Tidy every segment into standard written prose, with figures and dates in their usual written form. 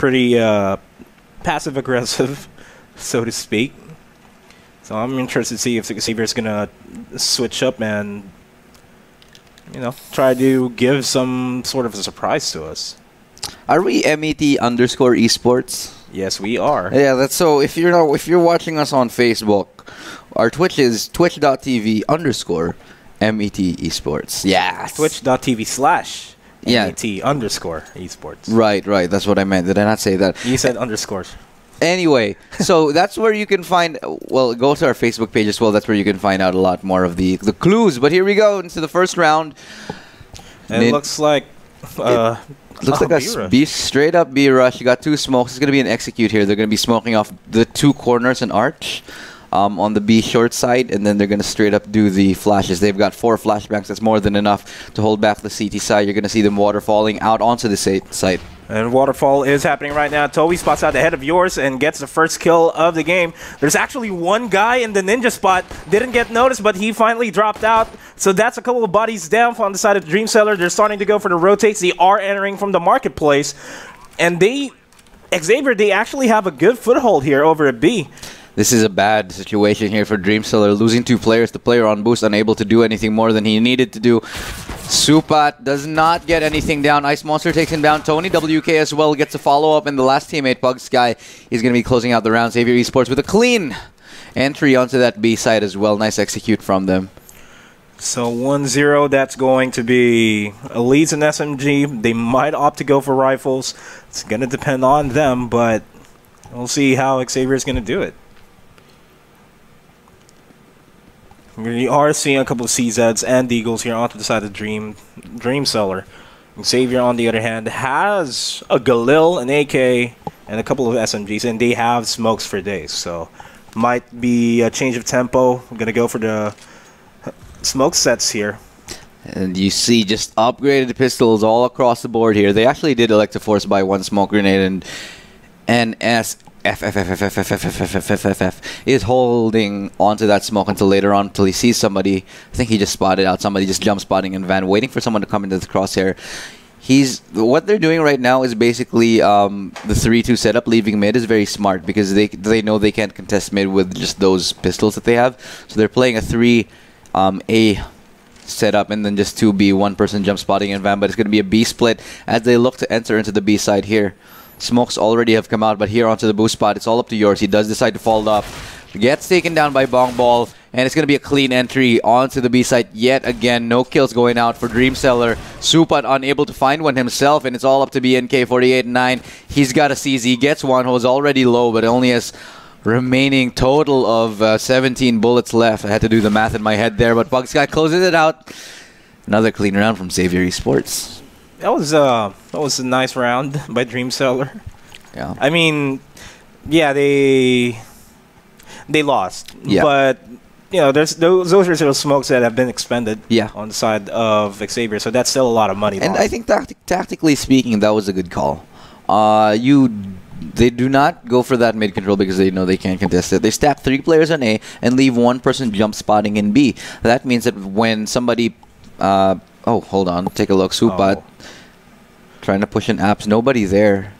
pretty passive-aggressive, so to speak. So I'm interested to see if Xavier's going to switch up and, try to give some sort of a surprise to us. Are we MAT_esports? Yes, we are. Yeah, that's so. If you're watching us on Facebook, our Twitch is twitch.tv_MAT_esports. Yeah. Twitch.tv/MAT_esports. Right. That's what I meant. Did I not say that? You said underscores. Anyway, so that's where you can find, well, go to our Facebook page as well. That's where you can find out a lot more of the clues. But here we go into the first round. And it looks like... looks like a straight up B rush. You got two smokes. It's going to be an execute here. They're going to be smoking off the two corners and arch on the B short side, and then they're going to straight up do the flashes. They've got 4 flashbangs. That's more than enough to hold back the CT side. You're going to see them waterfalling out onto the side. And waterfall is happening right now. Toby spots out ahead of yours and gets the first kill of the game. There's actually one guy in the ninja spot. Didn't get noticed, but he finally dropped out. So that's a couple of bodies down on the side of Dream Seller. They're starting to go for the rotates. They are entering from the marketplace. And Xavier, they actually have a good foothold here over at B. This is a bad situation here for Dream Seller. Losing 2 players. The player on boost unable to do anything more than he needed to do. Supat does not get anything down. Ice Monster takes him down. Tony WK as well gets a follow-up. And the last teammate, Pug Sky, is going to be closing out the round. Xavier Esports with a clean entry onto that B side as well. Nice execute from them. So 1-0, that's going to be Elites and SMG. They might opt to go for rifles. It's going to depend on them, but we'll see how Xavier is going to do it. We are seeing a couple of CZs and Eagles here onto the side of Dream Seller. Xavier, on the other hand, has a Galil, an AK, and a couple of SMGs, and they have smokes for days. So might be a change of tempo. I'm going to go for the smoke sets here. And you see just upgraded pistols all across the board here. They actually did elect to force buy 1 smoke grenade, and is holding onto that smoke until later on, until he sees somebody. I think he just spotted out somebody, just jump spotting in van, waiting for someone to come into the crosshair. What they're doing right now is basically the 3-2 setup. Leaving mid is very smart because they know they can't contest mid with just those pistols that they have. So they're playing a 3A setup and then just 2B, 1 person jump spotting in van. But it's going to be a B split as they look to enter into the B side here. Smokes already have come out, but here onto the boost spot, it's all up to yours. He does decide to fall up. Gets taken down by Bong Ball, and it's going to be a clean entry onto the B site yet again. No kills going out for Dream Seller. Supat unable to find one himself, and it's all up to BNK 48-9. He's got a CZ, gets one who's already low, but only has remaining total of 17 bullets left. I had to do the math in my head there, but Bugsky closes it out. Another clean round from Xavier Esports. That was a nice round by Dream Seller. Yeah. I mean, yeah, they lost. Yeah. But those are still smokes that have been expended. Yeah. On the side of Xavier, so that's still a lot of money. And lost. I think tactically speaking, that was a good call. They do not go for that mid control because they know they can't contest it. They stack 3 players on A and leave 1 person jump spotting in B. That means that when somebody oh, hold on, take a look. Supat trying to push in apps, nobody there.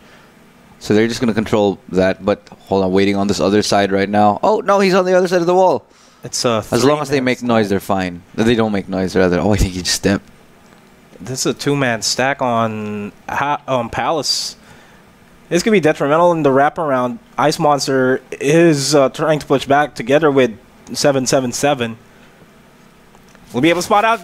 So they're just going to control that. But hold on, waiting on this other side right now. Oh, no, he's on the other side of the wall. It's as long as they make noise, they're fine. They don't make noise, rather. Oh, I think he just stepped. This is a 2-man stack on Palace. This could be detrimental in the wraparound. Ice Monster is trying to push back together with 777. We'll be able to spot out.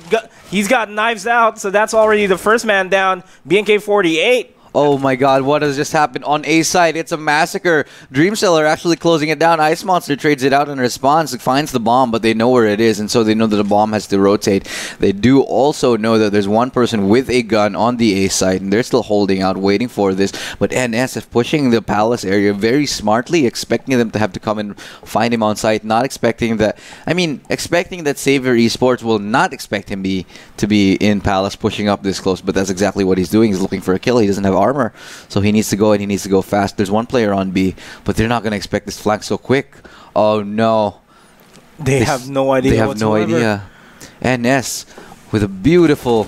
He's got knives out, so that's already the first man down. BNK 48. Oh my god, what has just happened on A side? It's a massacre. Dream Seller actually closing it down. Ice Monster trades it out in response, finds the bomb, but they know where it is, and so they know that the bomb has to rotate. They do also know that there's 1 person with a gun on the A side, and they're still holding out, waiting for this. But NSF pushing the Palace area very smartly, expecting them to have to come and find him on site, not expecting that... I mean, expecting that Xavier Esports will not expect him to be in Palace pushing up this close, but that's exactly what he's doing. He's looking for a kill. He doesn't have armor, so he needs to go, and he needs to go fast. There's 1 player on B, but they're not going to expect this flank so quick. Oh no, they have no idea. They have no idea. NS with a beautiful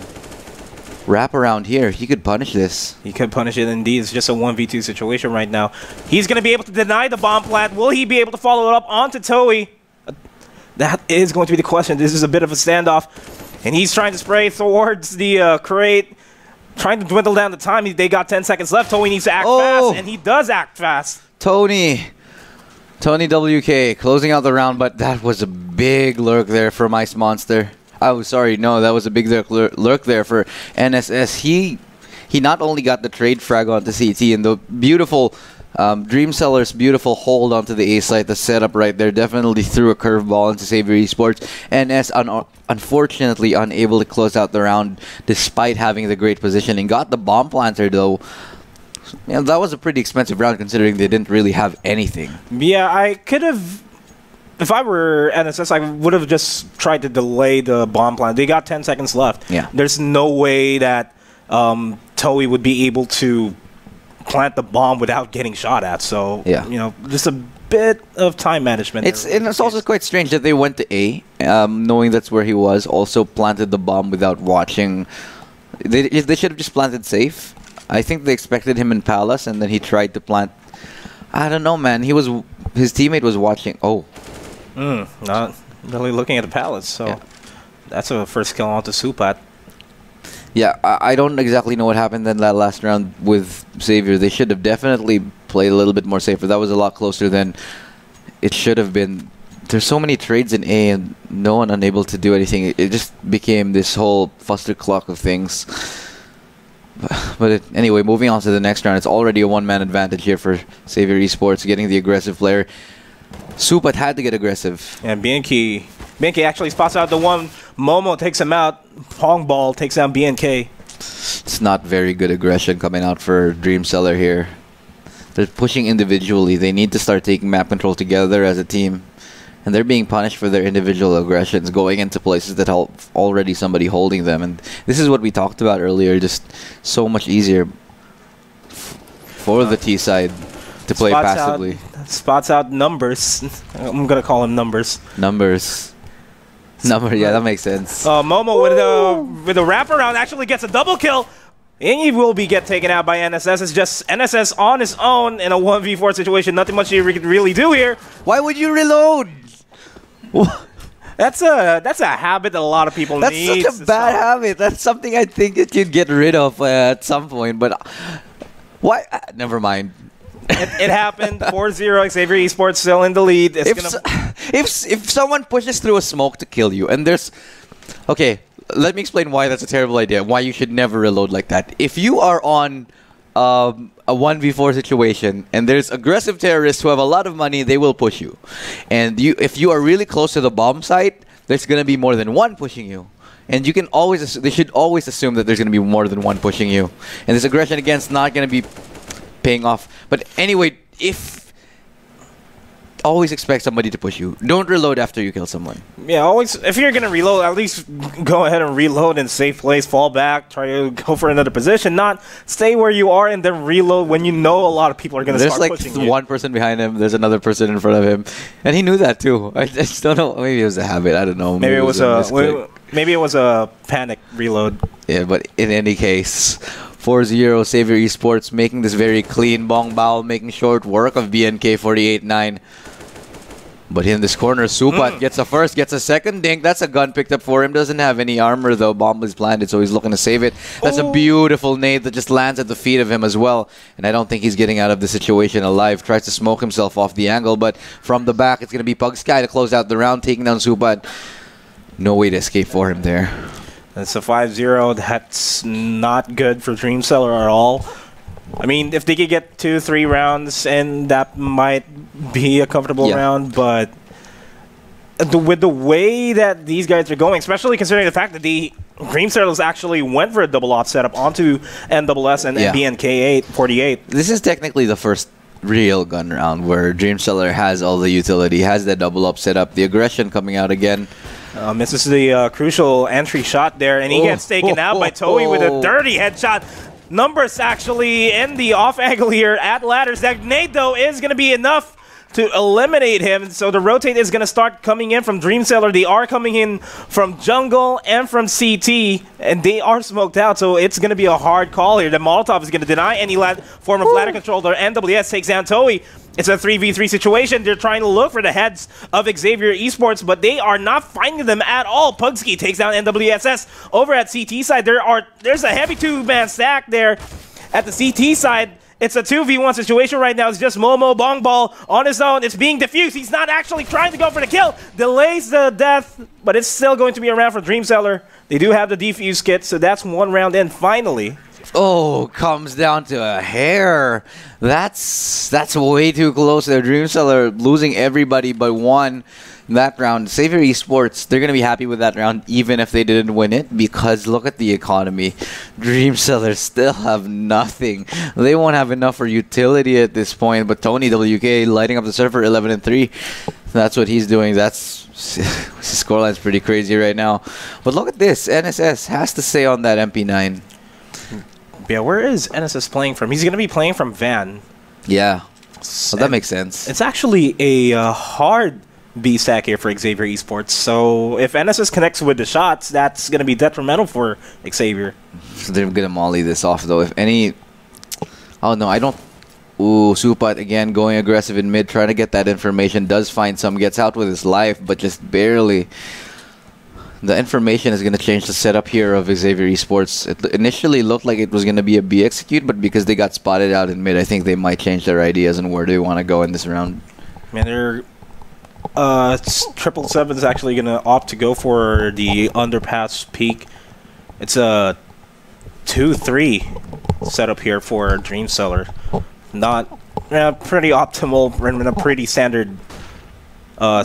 wrap around here. He could punish this. He could punish it indeed. It's just a 1v2 situation right now. He's going to be able to deny the bomb plant. Will he be able to follow it up onto Toei? That is going to be the question. This is a bit of a standoff. And he's trying to spray towards the crate, trying to dwindle down the time. They got 10 seconds left. Toei needs to act fast, and he does act fast. Tony WK closing out the round, but that was a big lurk there for Ice Monster. Oh, sorry, no, that was a big lurk there for NSS. He not only got the trade frag onto CT and the beautiful Dreamseller's beautiful hold onto the A site, the setup right there, definitely threw a curveball into Xavier Esports. NS unfortunately unable to close out the round despite having the great positioning. Got the bomb planter though. Yeah, that was a pretty expensive round considering they didn't really have anything. Yeah, I could have... If I were NSS, I would have just tried to delay the bomb plant. They got 10 seconds left. Yeah. There's no way that Toei would be able to plant the bomb without getting shot at. So, yeah, you know, just a bit of time management. And it's also quite strange that they went to A, knowing that's where he was, also planted the bomb without watching. They should have just planted safe. I think they expected him in Palace, and then he tried to plant. I don't know, man. His teammate was watching. Oh. Not really looking at the Palace, so yeah. That's a first kill onto Supat. Yeah, I don't exactly know what happened in that last round with Xavier. They should have definitely played a little bit more safer. That was a lot closer than it should have been. There's so many trades in A and no one unable to do anything. It just became this whole fustercluck of things. But anyway, moving on to the next round. It's already a one-man advantage here for Xavier Esports, getting the aggressive player. Supat had to get aggressive. And BNK actually spots out the one. Momo takes him out. Pong Ball takes out BNK. It's not very good aggression coming out for Dreamseller here. They're pushing individually. They need to start taking map control together as a team. And they're being punished for their individual aggressions, going into places that have already somebody holding them. And this is what we talked about earlier, just so much easier for the T side to play passively. Spots out Numbers. I'm going to call him Numbers. Numbers, yeah, that makes sense. Momo with a wraparound actually gets a double kill. And he will be taken out by NSS. It's just NSS on his own in a 1v4 situation. Nothing much you can really do here. Why would you reload? That's a habit that a lot of people need. That's such a bad habit. That's something I think that you'd get rid of at some point. But why? Never mind. It happened. 4-0. Xavier Esports still in the lead. If someone pushes through a smoke to kill you, and there's... Okay, let me explain why that's a terrible idea. Why you should never reload like that. If you are on a 1v4 situation and there's aggressive terrorists who have a lot of money, they will push you. And if you are really close to the bomb site, there's going to be more than one pushing you. And you can always... They should always assume that there's going to be more than one pushing you. And this aggression against not going to be paying off. But anyway, always expect somebody to push you. Don't reload after you kill someone. Yeah, always. If you're gonna reload, at least go ahead and reload in safe place, fall back, try to go for another position, not stay where you are and then reload when you know a lot of people are gonna start pushing you. There's like one person behind him, there's another person in front of him, and he knew that too. I just don't know. Maybe it was a habit. I don't know. Maybe it was a panic reload. Yeah, but in any case, 4-0 Xavier Esports making this very clean. Bong Bao making short work of BNK 48-9. But in this corner, Supat gets a first, gets a second dink. That's a gun picked up for him. Doesn't have any armor, though. Bomb is planted, so he's looking to save it. That's a beautiful nade that just lands at the feet of him as well. And I don't think he's getting out of the situation alive. Tries to smoke himself off the angle, but from the back, it's going to be Pug Sky to close out the round, taking down Supat. No way to escape for him there. That's a 5-0. That's not good for Dreamseller at all. I mean, if they could get 2-3 rounds, and that might be a comfortable round, but with the way that these guys are going, especially considering the fact that the Dreamsellers actually went for a double off setup onto NSS and BNK 48. This is technically the first real gun round where Dreamseller has all the utility, has that double up setup, the aggression coming out again. Misses the crucial entry shot there, and he gets taken out by Toei with a dirty headshot. Numbers actually in the off angle here at ladders. That nade, though, is going to be enough to eliminate him. So the rotate is going to start coming in from Dreamseller. They are coming in from Jungle and from CT, and they are smoked out. So it's going to be a hard call here. The Molotov is going to deny any form of ladder control. The NWS takes down Toei. It's a 3v3 situation. They're trying to look for the heads of Xavier Esports, but they are not finding them at all. Pugski takes down NWSS. Over at CT side, there's a heavy two-man stack there. At the CT side, it's a 2v1 situation right now. It's just Momo Bong Ball on his own. It's being diffused. He's not actually trying to go for the kill. Delays the death, but it's still going to be a round for Dreamseller. They do have the defuse kit, so that's one round in finally. Oh, comes down to a hair. That's way too close there. Dreamseller losing everybody but one that round. Xavier Esports, they're going to be happy with that round even if they didn't win it, because look at the economy. Dreamseller still have nothing. They won't have enough for utility at this point, but Tony WK lighting up the server 11-3. That's what he's doing. His scoreline's pretty crazy right now. But look at this. NSS has to stay on that MP9. Yeah, where is NSS playing from? He's going to be playing from Van. Yeah. Well, that makes sense. It's actually a hard B stack here for Xavier Esports. So if NSS connects with the shots, that's going to be detrimental for Xavier. So they're going to molly this off, though. If any... Oh, no, I don't... Ooh, Supat again going aggressive in mid, trying to get that information. Does find some, gets out with his life, but just barely. The information is going to change the setup here of Xavier Esports. It initially looked like it was going to be a B execute, but because they got spotted out in mid, I think they might change their ideas and where they want to go in this round. Man, they're... 777 is actually going to opt to go for the underpass peak. It's a 2-3 setup here for Dreamseller. Not pretty optimal and a pretty standard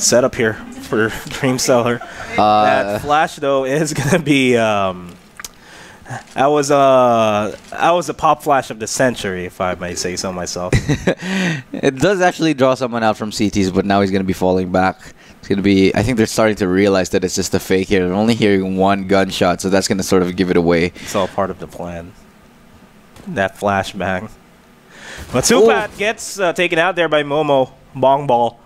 setup here for Dreamseller. That flash though is gonna be that was a pop flash of the century, if I may say so myself. It does actually draw someone out from CTs, but now he's gonna be falling back. It's gonna be. I think they're starting to realize that it's just a fake here. They're only hearing one gunshot, so that's gonna sort of give it away. It's all part of the plan. That flashbang. But Supat gets taken out there by Momo Bong Ball.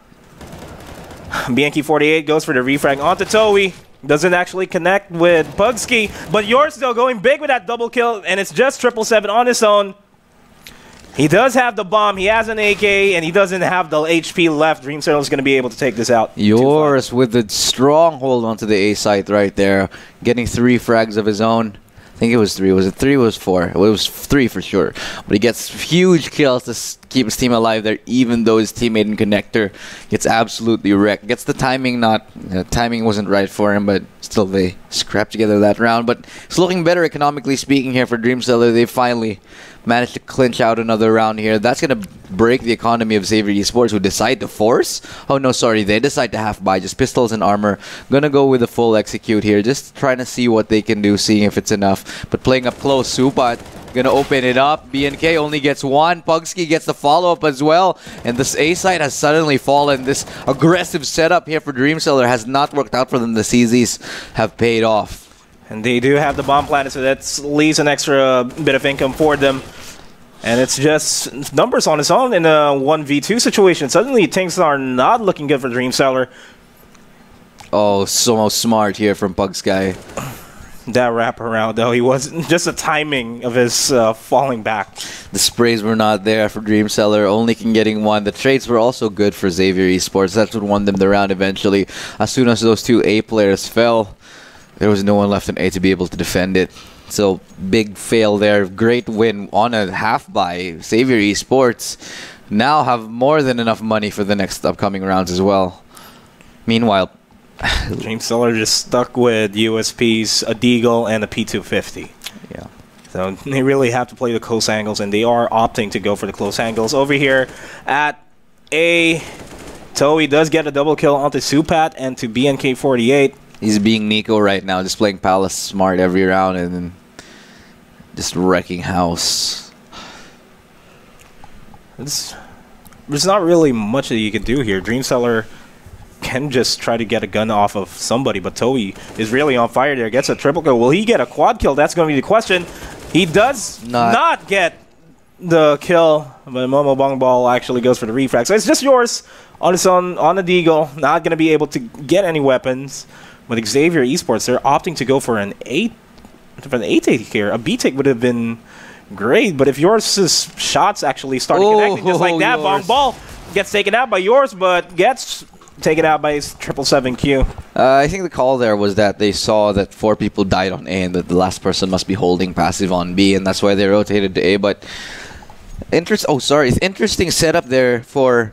BNK48 goes for the refrag onto Toei. Doesn't actually connect with Pugski, but yours still going big with that double kill, and it's just 777 on his own. He does have the bomb, he has an AK, and he doesn't have the HP left. Dreamseller is going to be able to take this out. Yours with the strong hold onto the A site right there, getting 3 frags of his own. I think it was 3. Was it 3 or was 4? Well, it was 3 for sure. But he gets huge kills to keep his team alive there, even though his teammate in connector gets absolutely wrecked. Gets the timing timing wasn't right for him, but still they scrapped together that round. But it's looking better economically speaking here for Dreamseller. They finally managed to clinch out another round here. That's going to break the economy of Xavier Esports, who decide to force. Oh, no, sorry. They decide to half buy, just pistols and armor. Going to go with a full execute here, just trying to see what they can do, seeing if it's enough. But playing up close, Supat going to open it up. BNK only gets 1. Pugski gets the follow-up as well. And this A site has suddenly fallen. This aggressive setup here for Dreamseller has not worked out for them. The CZs have paid off. And they do have the bomb planet, so that leaves an extra bit of income for them. And it's just numbers on its own in a 1v2 situation. Suddenly things are not looking good for Dreamseller. Oh, so smart here from Pugsky. That wraparound, though, he wasn't just the timing of his falling back. The sprays were not there for Dreamseller, only getting 1. The trades were also good for Xavier Esports. That's what won them the round eventually. As soon as those 2 A players fell, there was no one left in A to be able to defend it. So, big fail there. Great win on a half by Xavier Esports. Now have more than enough money for the next upcoming rounds as well. Meanwhile, Dreamseller just stuck with USPs, a Deagle, and a P250. Yeah. So they really have to play the close angles, and they are opting to go for the close angles. Over here at A, Toei does get a double kill onto Supat and to BNK48. He's being Nico right now, just playing Palace smart every round and then just wrecking house. There's not really much that you can do here. Dreamseller can just try to get a gun off of somebody, but Toei is really on fire there. Gets a triple kill. Will he get a quad kill? That's going to be the question. He does not get the kill, but Momo Bong Ball actually goes for the refrag. So it's just yours on its own on the Deagle. Not going to be able to get any weapons. But Xavier Esports, they're opting to go for an 8 take here. A B take would have been great, but if yours' shots actually start connecting just like that, Bong Ball gets taken out by yours, but gets taken out by his 777Q. I think the call there was that they saw that 4 people died on A and that the last person must be holding passive on B, and that's why they rotated to A. But interesting setup there for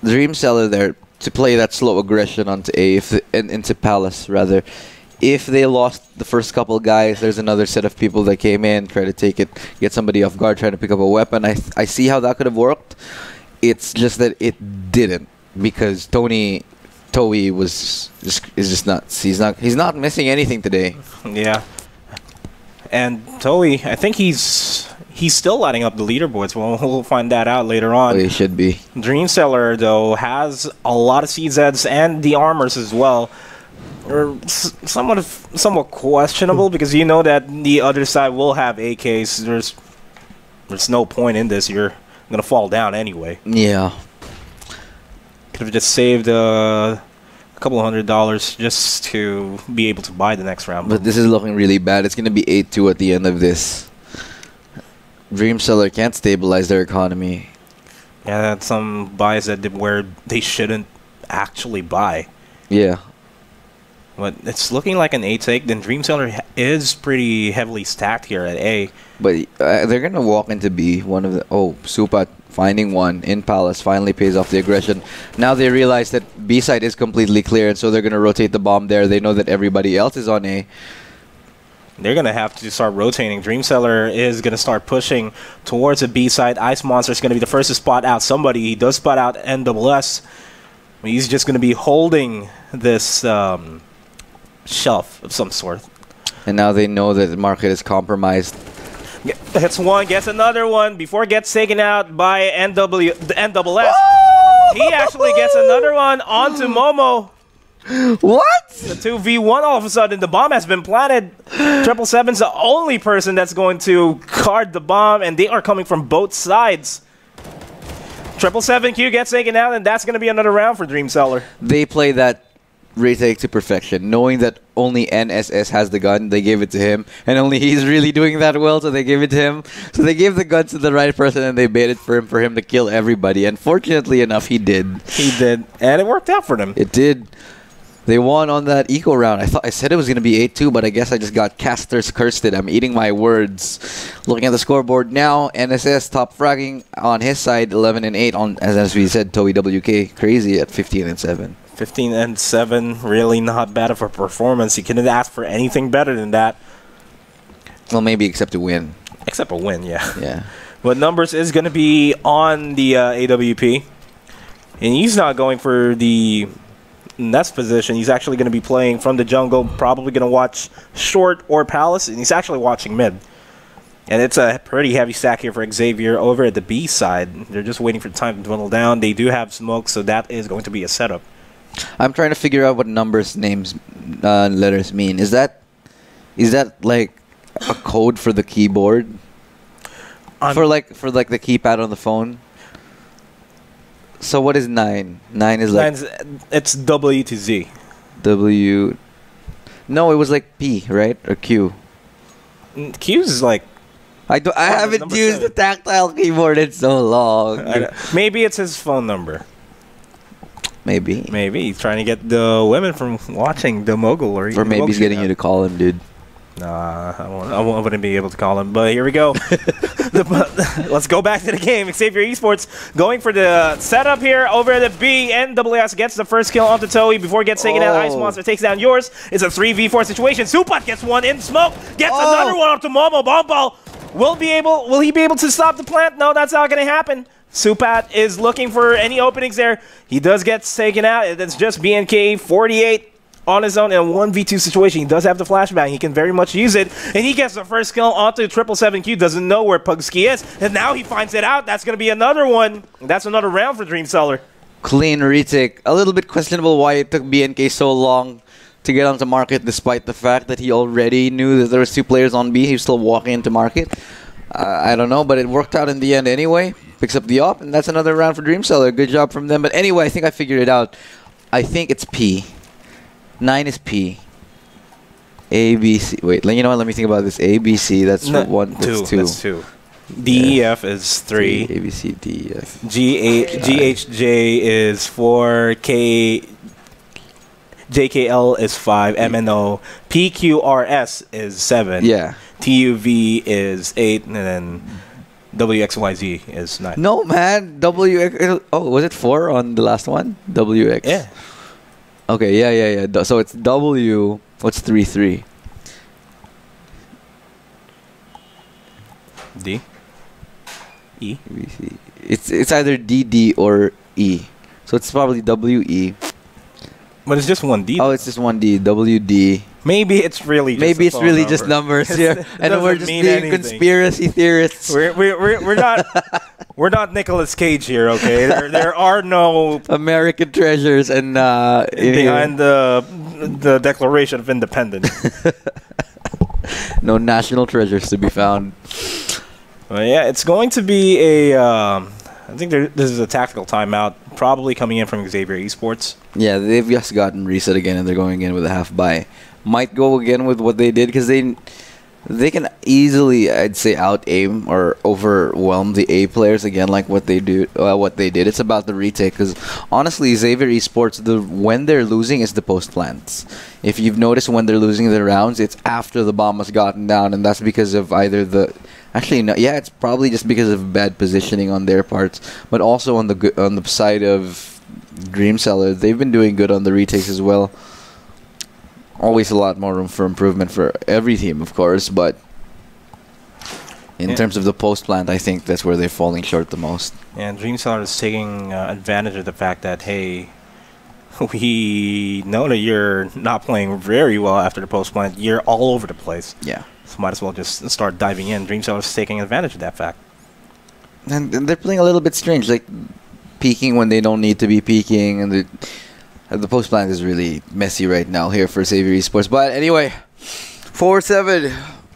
Dream Seller there to play that slow aggression onto A into Palace rather. If they lost the first couple guys, there's another set of people that came in, try to take it, get somebody off guard, trying to pick up a weapon. I see how that could have worked. It's just that it didn't, because Toey is just nuts. He's not missing anything today. Yeah, and Toey, I think he's still lighting up the leaderboards. Well, we'll find that out later on. He should be. Dream Seller though has a lot of CZs and the armors as well. Are somewhat questionable, because you know that the other side will have AKs. There's no point in this. You're gonna fall down anyway. Yeah. Could have just saved a couple of $100 just to be able to buy the next round. But this is looking really bad. It's gonna be 8-2 at the end of this. Dream Seller can't stabilize their economy. Yeah, that's some buys where they shouldn't actually buy. Yeah. But it's looking like an 8 take. Then Dream Seller is pretty heavily stacked here at A. But they're going to walk into B. Supat finding one in Palace finally pays off the aggression. Now they realize that B side is completely clear, and so they're going to rotate the bomb there. They know that everybody else is on A. They're going to have to start rotating. Dream Seller is going to start pushing towards the B side. Ice Monster is going to be the first to spot out somebody. He does spot out NSS. He's just going to be holding this shelf of some sort. And now they know that the market is compromised. Hits one, gets another one before it gets taken out by the NSS. He actually gets another one onto Momo. What? The 2v1 all of a sudden. The bomb has been planted. 777's the only person that's going to guard the bomb, and they are coming from both sides. 777Q gets taken out, and that's going to be another round for Dream Seller. They play that retake to perfection, knowing that only NSS has the gun. They gave it to him, and only he's really doing that well, so they gave it to him. So they gave the gun to the right person, and they baited for him to kill everybody. And fortunately enough, he did. He did, and it worked out for them. It did. They won on that eco round. I said it was going to be 8-2, but I guess I just got casters cursed it. I'm eating my words. Looking at the scoreboard now, NSS top fragging on his side, 11-8 on, as we said, Toey WK crazy at 15-7. 15-7, really not bad of a performance. You couldn't ask for anything better than that. Well, maybe except to win. Except a win, yeah. Yeah. But Numbers is going to be on the AWP. And he's not going for the Nest position. He's actually going to be playing from the jungle, probably going to watch short or Palace, and he's actually watching mid. And it's a pretty heavy stack here for Xavier over at the B side. They're just waiting for time to dwindle down. They do have smoke, so that is going to be a setup. I'm trying to figure out what Numbers names letters mean. Is that like a code for the keyboard? For like the keypad on the phone? So what is 9? 9 is like... It's W to Z. W... No, it was like P, right? Or Q. Q is like... I haven't used the tactile keyboard in so long. Maybe it's his phone number. Maybe. Maybe he's trying to get the women from watching the Mogul. Or maybe he's getting you to call him, dude. Nah, I wouldn't be able to call him. But here we go. Let's go back to the game. Xavier Esports going for the setup here over the B. NSS gets the first kill onto Toey before it gets taken out. Ice Monster takes down yours. It's a 3v4 situation. Supat gets one in smoke. Gets another one onto Momo. Bomb Ball. Will he be able to stop the plant? No, that's not going to happen. Supat is looking for any openings there. He does get taken out. It's just BNK 48 on his own in a 1v2 situation. He does have the flashbang. He can very much use it. And he gets the first kill onto 777Q. Doesn't know where Pugski is. And now he finds it out. That's going to be another one. That's another round for Dream Seller. Clean retake. A little bit questionable why it took BNK so long to get onto market, despite the fact that he already knew that there was 2 players on B. He was still walking into market. I don't know, but it worked out in the end anyway. Picks up the op, and that's another round for Dreamseller. Good job from them. But anyway, I think I figured it out. I think it's P. 9 is P. A, B, C. Wait, you know what? Let me think about this. A, B, C. That's No, one. That's two. That's 2. D, E, F is 3. A, B, C, D, E, F. G, H, J is 4. K, J, K, L is 5. M, N, O. P, Q, R, S is 7. Yeah. T, U, V is 8. And then W, X, Y, Z is 9. No, man. W, X. Oh, was it 4 on the last one? W, X. Yeah. Okay, yeah. So it's W. What's 3, 3? D. E. B, C. It's either D, D, or E. So it's probably W, E. But it's just one D. Oh, it's just one D. W, D. Maybe it's really just numbers here, and we're just being anything. conspiracy theorists. We're not Nicolas Cage here, okay? There are no American treasures and behind the Declaration of Independence. No national treasures to be found. Well, yeah, it's going to be a. I think this is a tactical timeout, probably coming in from Xavier Esports. Yeah, they've just gotten reset again, and they're going in with a half buy. Might go again with what they did because they can easily, I'd say, out aim or overwhelm the A players again, like what they did. It's about the retake because honestly, Xavier Esports, when they're losing is the post plants. If you've noticed, when they're losing the rounds, it's after the bomb has gotten down, and that's because of either the. Actually, no. Yeah, it's probably just because of bad positioning on their parts, but also on the side of Dreamseller, they've been doing good on the retakes as well. Always a lot more room for improvement for every team, of course, but in terms of the post plant, I think that's where they're falling short the most. And Dreamseller is taking advantage of the fact that, hey, we know that you're not playing very well after the post plant. You're all over the place. Yeah. So might as well just start diving in. Dreamseller is taking advantage of that fact. And they're playing a little bit strange, like peeking when they don't need to be peeking, and the post plant is really messy right now here for Xavier Esports. But anyway, 4-7,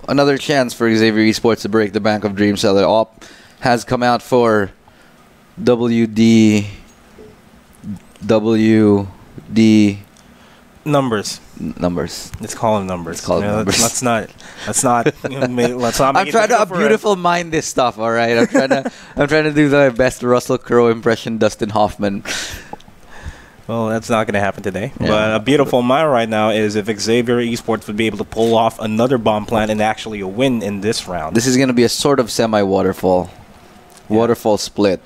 another chance for Xavier Esports to break the bank of Dreamseller. Op has come out for WD. Numbers. Let's call them numbers. Numbers. Let's not. I'm trying to beautiful mind this stuff. All right. I'm trying to do my best Russell Crowe impression, Dustin Hoffman. Well, that's not going to happen today. Yeah. But a beautiful mind right now is if Xavier Esports would be able to pull off another bomb plant and actually a win in this round. This is going to be a sort of semi-waterfall. Yeah. Waterfall split.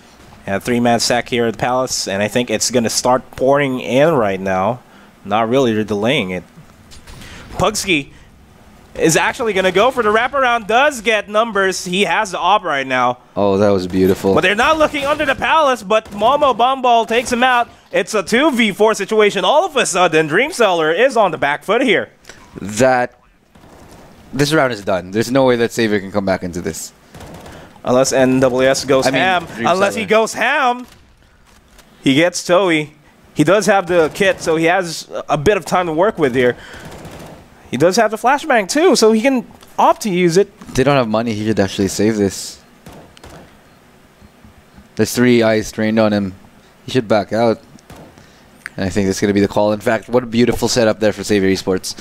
Yeah, 3-man sack here at the Palace, and I think it's going to start pouring in right now. Not really, they're delaying it. Pugski is actually going to go for the wraparound, does get numbers. He has the op right now. Oh, that was beautiful. But they're not looking under the Palace, but Momo Bomball takes him out. It's a 2v4 situation. All of a sudden, Dreamseller is on the back foot here. This round is done. There's no way that Xavier can come back into this. Unless NWS goes ham. Unless he goes ham, he gets Toei. He does have the kit, so he has a bit of time to work with here. He does have the flashbang too, so he can opt to use it. They don't have money. He should actually save this. There's 3 eyes trained on him. He should back out. And I think that's going to be the call. In fact, what a beautiful setup there for Xavier Esports.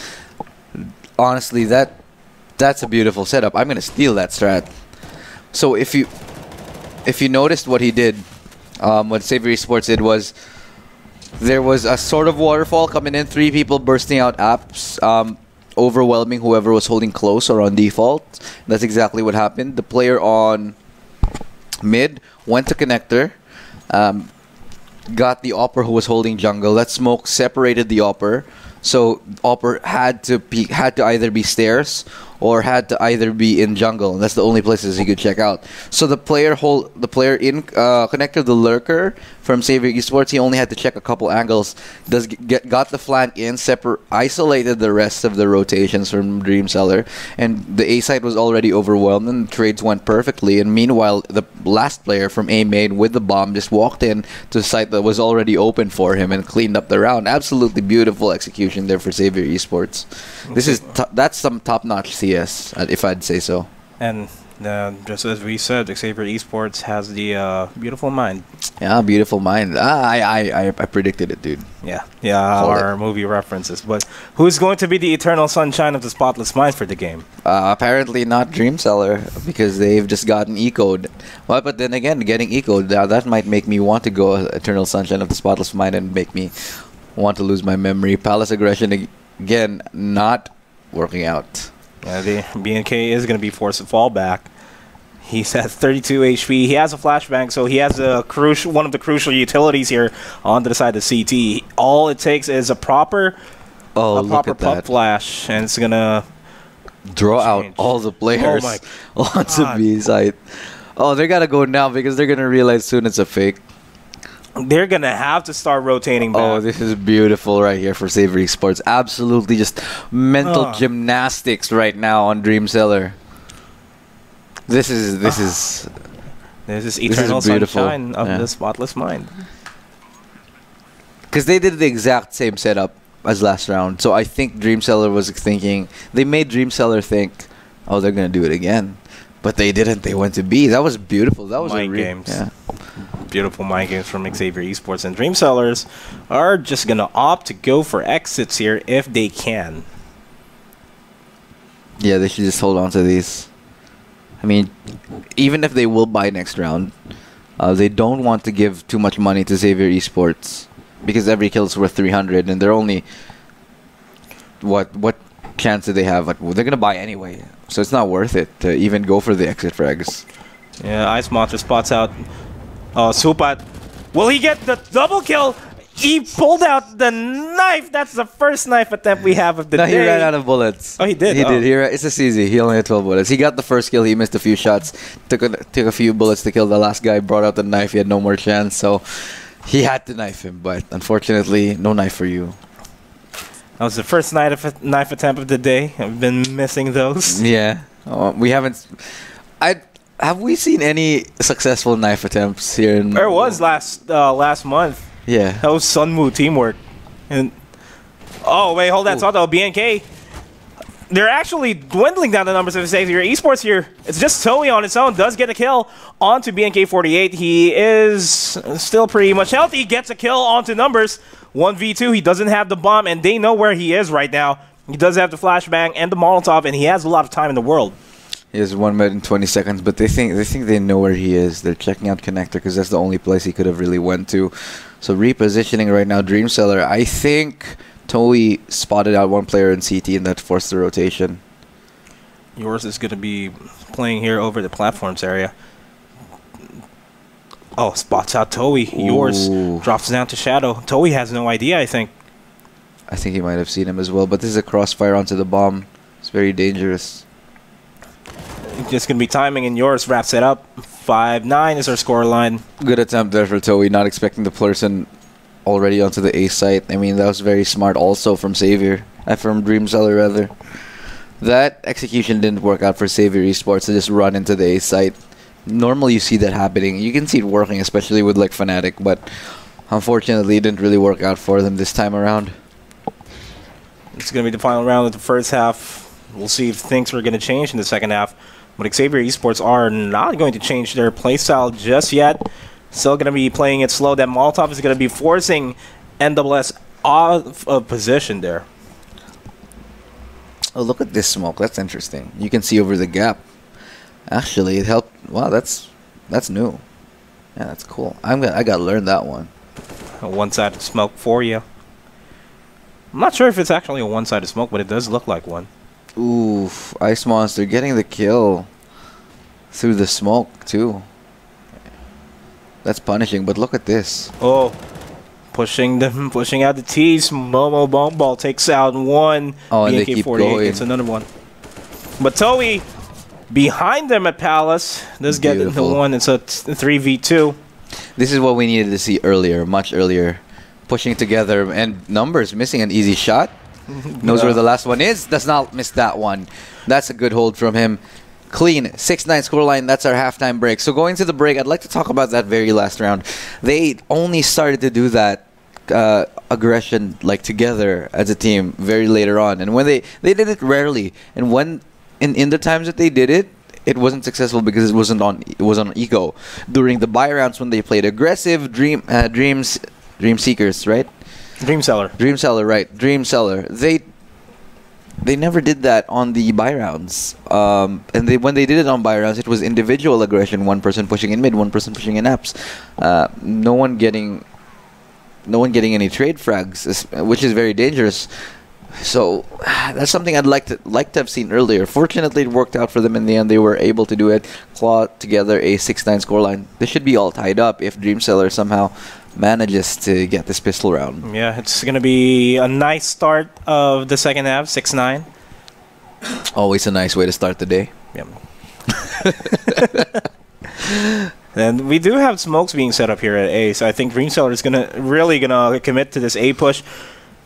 Honestly, that's a beautiful setup. I'm going to steal that strat. So if you noticed what he did, what Xavier Esports did was there was a sort of waterfall coming in, 3 people bursting out apps, overwhelming whoever was holding close or on default. That's exactly what happened. The player on mid went to connector, got the opper who was holding jungle. That smoke separated the opper, so opper had to either be stairs or had to either be in jungle, and that's the only places he could check out. So the player in connector, the lurker from Xavier Esports, he only had to check a couple angles. Got the flank in, isolated the rest of the rotations from Dreamseller, and the A side was already overwhelmed, and trades went perfectly. And meanwhile, the last player from A main with the bomb just walked in to the site that was already open for him and cleaned up the round. Absolutely beautiful execution there for Xavier Esports. That's some top-notch CS, if I'd say so. And Just as we said, Xavier Esports has the beautiful mind. Yeah, beautiful mind. I predicted it, dude. Yeah, Called our movie references. But who's going to be the eternal sunshine of the spotless mind for the game? Apparently not Dreamseller, because they've just gotten ecoed. Well, but then again, getting ecoed, that might make me want to go Eternal Sunshine of the Spotless Mind and make me want to lose my memory. Palace Aggression, again, not working out. Yeah, the BNK is going to be forced to fall back. He's at 32 HP. He has a flashbang, so he has one of the crucial utilities here onto the side of CT. All it takes is a proper pop flash, and it's going to draw out all the players onto B side. Oh, they got to go now because they're going to realize soon it's a fake. They're going to have to start rotating back. Oh, this is beautiful right here for Xavier Esports. Absolutely just mental gymnastics right now on Dreamseller. This is eternal sunshine of the spotless mind. Because they did the exact same setup as last round. So I think Dreamseller was thinking, they made Dreamseller think, oh, they're going to do it again. But they didn't. They went to B. That was beautiful. That was mind games. Yeah. Beautiful mind games from Xavier Esports. And Dreamsellers are just going to opt to go for exits here if they can. Yeah, they should just hold on to these. I mean, even if they will buy next round, they don't want to give too much money to Xavier Esports because every kill is worth 300, and they're only what chance do they have? Like, well, they're gonna buy anyway, so it's not worth it to even go for the exit frags. Yeah, Ice Monster spots out. Supat, will he get the double kill? He pulled out the knife. That's the first knife attempt we have of the day. He ran out of bullets. Oh, he did? He did. It's just easy. He only had 12 bullets. He got the first kill. He missed a few shots. Took a few bullets to kill the last guy. Brought out the knife. He had no more chance. So he had to knife him. But unfortunately, no knife for you. That was the first knife attempt of the day. I've been missing those. Yeah. We haven't... Have we seen any successful knife attempts here? There was last month. Yeah. That was Sunwoo teamwork. And oh, wait, hold that thought though. BNK, they're actually dwindling down the numbers of Xavier Esports here. It's just Toei on its own. Does get a kill onto BNK48. He is still pretty much healthy. Gets a kill onto numbers. 1v2. He doesn't have the bomb, and they know where he is right now. He does have the flashbang and the Molotov, and he has a lot of time in the world. He has 1 minute and 20 seconds, but they think they know where he is. They're checking out Connector because that's the only place he could have really went to. So repositioning right now, Dreamseller. I think Toei spotted out one player in CT and that forced the rotation. Yours is going to be playing here over the platforms area. Oh, spots out Toei. Yours drops down to Shadow. Toei has no idea, I think. I think he might have seen him as well, but this is a crossfire onto the bomb. It's very dangerous. Just going to be timing, and yours wraps it up. 5-9 is our scoreline. Good attempt there for Toei, not expecting the person already onto the A site. I mean, that was very smart also from Xavier. From Dreamseller, rather. That execution didn't work out for Xavier Esports to just run into the A site. Normally you see that happening. You can see it working, especially with like Fnatic, but unfortunately it didn't really work out for them this time around. It's going to be the final round of the first half. We'll see if things are going to change in the second half. But Xavier Esports are not going to change their playstyle just yet. Still going to be playing it slow. That Molotov is going to be forcing NSS off of position there. Oh, look at this smoke. That's interesting. You can see over the gap. Actually, it helped. Wow, that's new. Yeah, that's cool. I got to learn that one. A one-sided smoke for you. I'm not sure if it's actually a one-sided smoke, but it does look like one. Oof, Ice Monster getting the kill through the smoke too. That's punishing, but look at this. Oh, pushing out the T's. Momo Bomb Ball takes out one. Oh, and they keep going. It's another one. But Toei behind them at Palace does get into one. It's a 3v2. This is what we needed to see earlier, much earlier. Pushing together and numbers missing an easy shot. Knows where the last one is. Does not miss that one. That's a good hold from him. Clean 6-9 scoreline. That's our halftime break. So going to the break, I'd like to talk about that very last round. They only started to do that aggression like together as a team very later on, and when they did it rarely. And when in the times that they did it, it wasn't successful because it was on eco. During the buy rounds when they played aggressive Dream Seekers, right? Dream Seller, right? Dream Seller. They never did that on the buy rounds. And when they did it on buy rounds, it was individual aggression. One person pushing in mid, one person pushing in apps. No one getting any trade frags, which is very dangerous. So that's something I'd like to have seen earlier. Fortunately, it worked out for them in the end. They were able to do it, claw together a 6-9 scoreline. This should be all tied up if Dream Seller somehow manages to get this pistol round. Yeah, it's going to be a nice start of the second half, 6-9. Always a nice way to start the day. Yep. And we do have smokes being set up here at A, so I think Dream Seller is really gonna commit to this A push.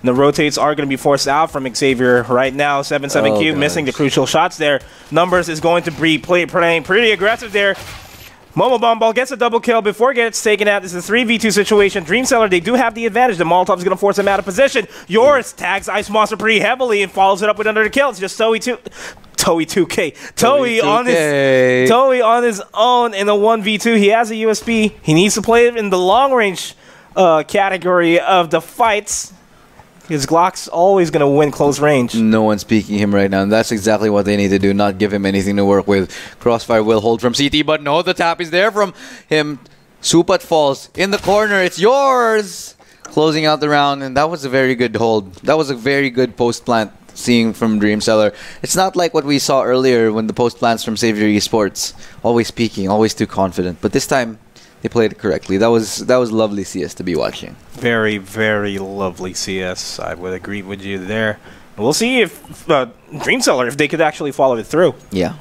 The rotates are going to be forced out from Xavier right now. 7-7Q missing the crucial shots there. Numbers is going to be playing pretty aggressive there. Momo Bomball gets a double kill before it gets taken out. This is a 3v2 situation. Dream Seller, they do have the advantage. The Molotov is going to force him out of position. Yours tags Ice Monster pretty heavily and follows it up with another kill. It's just Toei 2K. Toei on his own in a 1v2. He has a USP. He needs to play it in the long range category of the fights. His Glock's always going to win close range. No one's peeking him right now, and that's exactly what they need to do, not give him anything to work with. Crossfire will hold from CT, but no, the tap is there from him. Supat falls in the corner. It's yours! Closing out the round, and that was a very good hold. That was a very good post-plant seeing from Dream Seller. It's not like what we saw earlier when the post-plants from Xavier Esports. Always peeking, always too confident. But this time, they played it correctly. That was lovely CS to be watching. Very, very lovely CS. I would agree with you there. We'll see if Dream Seller, if they could actually follow it through. Yeah.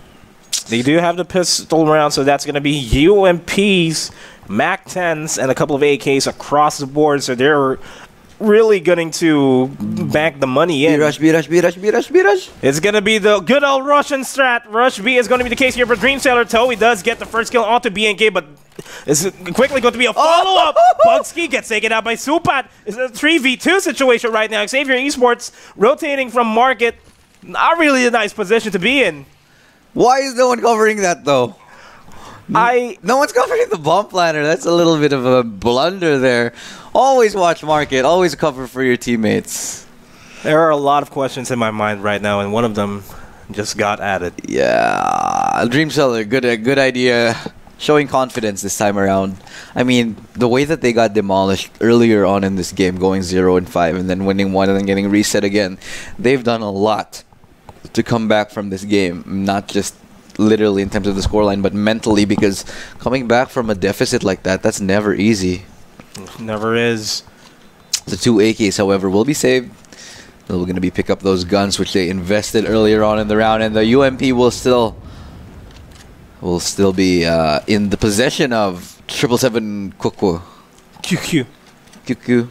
They do have the pistol round, so that's going to be UMPs, MAC-10s, and a couple of AKs across the board. So they're really going to bank the money in. B-rush. It's going to be the good old Russian strat. Rush B is going to be the case here for Dream Seller. Toei does get the first kill onto BNK, but it's quickly going to be a follow-up. Bugsky gets taken out by Supat. It's a 3v2 situation right now. Xavier Esports rotating from market. Not really a nice position to be in. Why is no one covering that, though? No one's covering the bomb planner. That's a little bit of a blunder there. Always watch market. Always cover for your teammates. There are a lot of questions in my mind right now, and one of them just got added. Yeah. Dream Seller, good idea. Showing confidence this time around. I mean, the way that they got demolished earlier on in this game, going 0-5, and then winning one and then getting reset again, they've done a lot to come back from this game. Not just literally in terms of the scoreline, but mentally, because coming back from a deficit like that, that's never easy. Never is. The 2 AKs, however, will be saved. They're going to be pick up those guns which they invested earlier on in the round, and the UMP will still be in the possession of 777 Kukwu. QQ.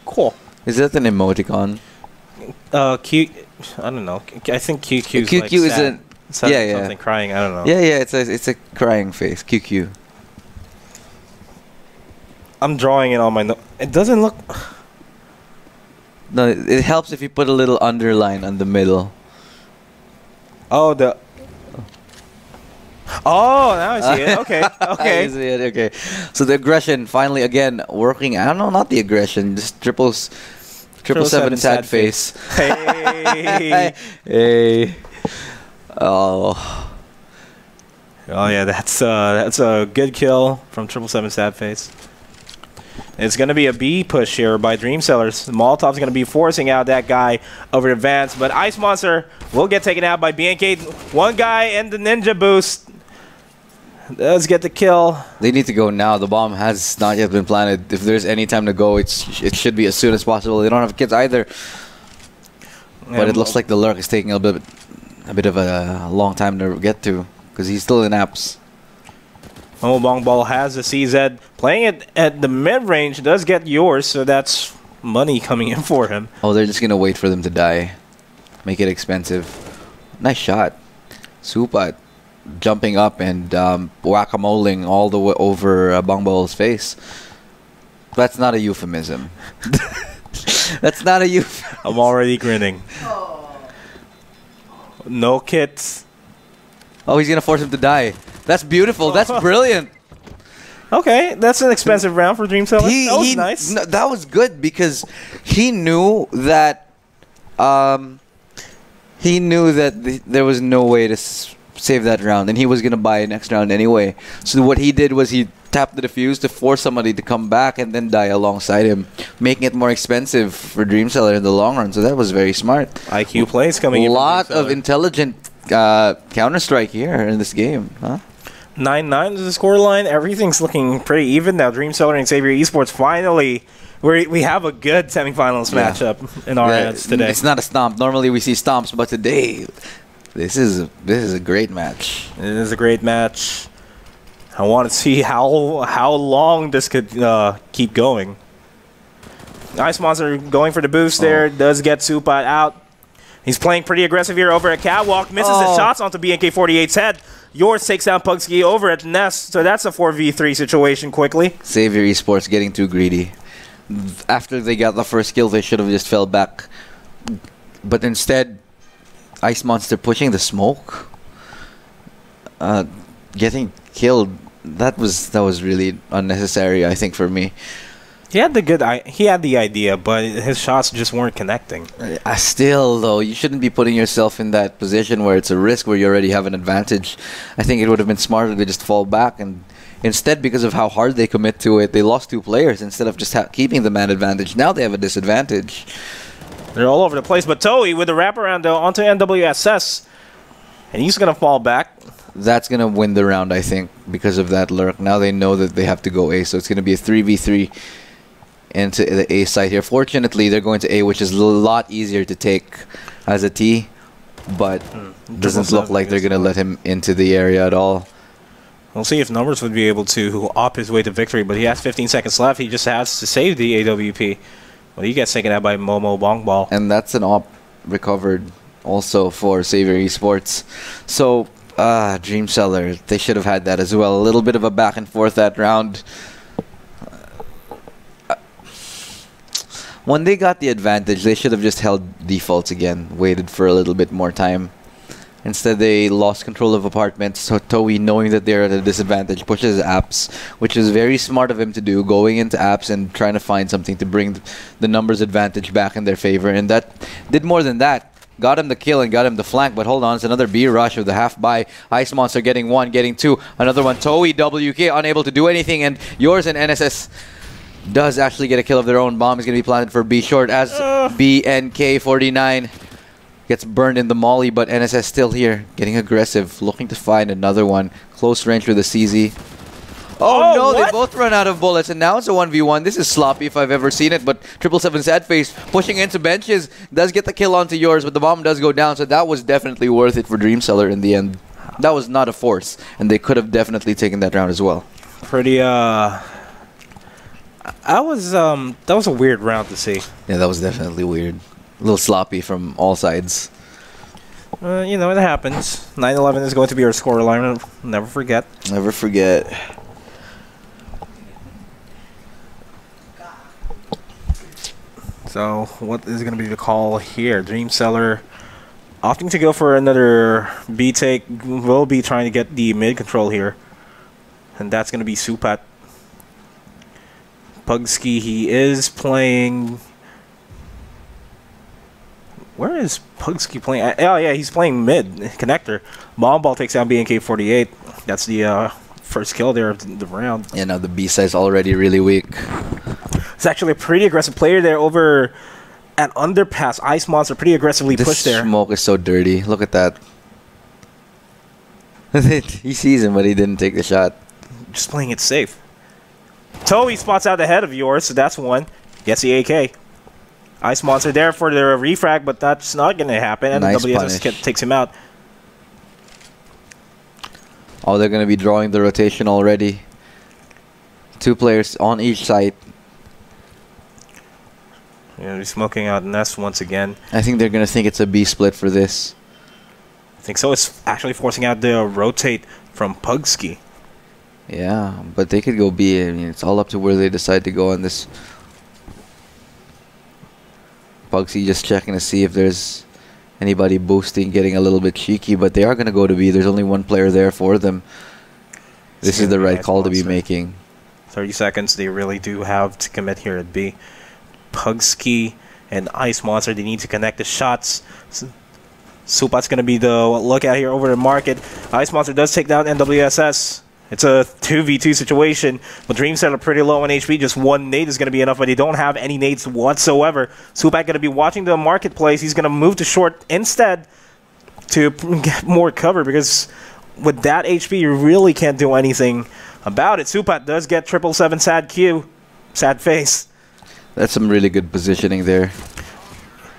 Cool. Is that an emoticon? I don't know. I think QQ is QQ like is sad. Something yeah. crying. I don't know. Yeah. It's a crying face. QQ. I'm drawing it on my It doesn't look. No, it helps if you put a little underline on the middle. Oh, Oh, now I see it. Okay. I see it. Okay. So the aggression finally again working. I don't know, not the aggression, just 777 sad face. Hey. Hey. Oh yeah, that's a good kill from 777 sad face. It's going to be a B push here by Dream Sellers. Molotov's going to be forcing out that guy over advance, but Ice Monster will get taken out by BNK. One guy and the ninja boost does get the kill. They need to go now. The bomb has not yet been planted. If there's any time to go, it should be as soon as possible. They don't have kids either. But it looks like the lurk is taking a bit of a long time to get to, because he's still in apps. Oh, Bong Ball has the CZ. Playing it at the mid-range does get yours, so that's money coming in for him. Oh, they're just going to wait for them to die. Make it expensive. Nice shot. Supat jumping up and whack-a-moling all the way over Bong Ball's face. That's not a euphemism. That's not a euphemism. I'm already grinning. No kits. Oh, he's gonna force him to die. That's beautiful. That's brilliant. Okay, that's an expensive round for Dream Seller. That was nice. No, that was good because he knew that there was no way to save that round, and he was gonna buy next round anyway. So what he did was he tapped the defuse to force somebody to come back and then die alongside him, making it more expensive for Dream Seller in the long run. So that was very smart. IQ plays coming in. A lot of intelligent Counter-Strike here in this game, huh? 9-9 is the scoreline. Everything's looking pretty even now. Dream Seller and Xavier Esports finally, we have a good semifinals matchup in our hands today. It's not a stomp. Normally we see stomps, but today this is a great match. It is a great match. I want to see how long this could keep going. Ice Monster going for the boost there. Does get Supat out. He's playing pretty aggressive here over at Catwalk. Misses the shots onto BNK48's head. Yours takes down Pugski over at Nest. So that's a 4v3 situation quickly. Xavier Esports getting too greedy. After they got the first kill, they should have just fell back. But instead, Ice Monster pushing the smoke. Getting killed. That was really unnecessary, I think, for me. He had the idea, but his shots just weren't connecting. Still, though, you shouldn't be putting yourself in that position where it's a risk where you already have an advantage. I think it would have been smarter to just fall back, and instead, because of how hard they commit to it, they lost 2 players instead of just keeping the man advantage. Now they have a disadvantage. They're all over the place, but Toei with the wraparound though onto NWSS, and he's gonna fall back. That's gonna win the round, I think, because of that lurk. Now they know that they have to go A, so it's gonna be a 3v3 into the A side here. Fortunately, they're going to A, which is a lot easier to take as a T, but doesn't look like they're going to let him into the area at all. We'll see if Numbers would be able to op his way to victory, but he has 15 seconds left. He just has to save the AWP. Well, he gets taken out by Momo Bongball. And that's an op recovered also for Xavier Esports. So, Dream Seller, they should have had that as well. A little bit of a back and forth that round. When they got the advantage, they should have just held defaults again, waited for a little bit more time. Instead, they lost control of apartments, so Toei, knowing that they're at a disadvantage, pushes apps, which is very smart of him to do, going into apps and trying to find something to bring the numbers advantage back in their favor. And that did more than that. Got him the kill and got him the flank, but hold on, it's another B rush with the half buy. Ice Monster getting 1, getting 2, another one. Toei, WK, unable to do anything, and yours and NSS does actually get a kill of their own. Bomb is going to be planted for B short as BNK49 gets burned in the molly, but NSS still here, getting aggressive, looking to find another one. Close range with the CZ. Oh no, what? They both run out of bullets, and now it's a 1v1. This is sloppy if I've ever seen it, but 777 sad face pushing into benches does get the kill onto yours, but the bomb does go down, so that was definitely worth it for Dream Seller in the end. That was not a force, and they could have definitely taken that round as well. Pretty that was a weird round to see. Yeah, that was definitely weird. A little sloppy from all sides. You know, it happens. 9-11 is going to be our scoreline. Never forget. Never forget. So, what is going to be the call here? Dream Seller opting to go for another B take. Will be trying to get the mid control here. And that's going to be Supat. Pugski, he is playing... Where is Pugski playing? Oh, yeah, he's playing mid, connector. Bomball takes down BNK48. That's the first kill there of the round. Yeah, now the B side's already really weak. It's actually a pretty aggressive player there over at Underpass. Ice Monster pretty aggressively pushed there. This smoke is so dirty. Look at that. He sees him, but he didn't take the shot. Just playing it safe. Toei spots out ahead of yours, so that's one. Gets the AK. Ice Monster there for the refrag, but that's not going to happen. And nice WSS takes him out. Oh, they're going to be drawing the rotation already. 2 players on each side. Yeah, he's smoking out Nest once again. I think they're going to think it's a B split for this. I think so. It's actually forcing out the rotate from Pugski. Yeah, but they could go B. I mean, it's all up to where they decide to go on this. Pugski just checking to see if there's anybody boosting, getting a little bit cheeky, but they are going to go to B. There's only one player there for them. This is the right call to be making. 30 seconds, they really do have to commit here at B. Pugski and Ice Monster, they need to connect the shots. Supat's going to be the lookout here over the market. Ice Monster does take down NWSS. It's a 2v2 situation, but Dreamset are pretty low on HP. Just one nade is going to be enough, but they don't have any nades whatsoever. Supat going to be watching the marketplace. He's going to move to short instead to get more cover, because with that HP, you really can't do anything about it. Supat does get 777 sad Q. Sad face. That's some really good positioning there.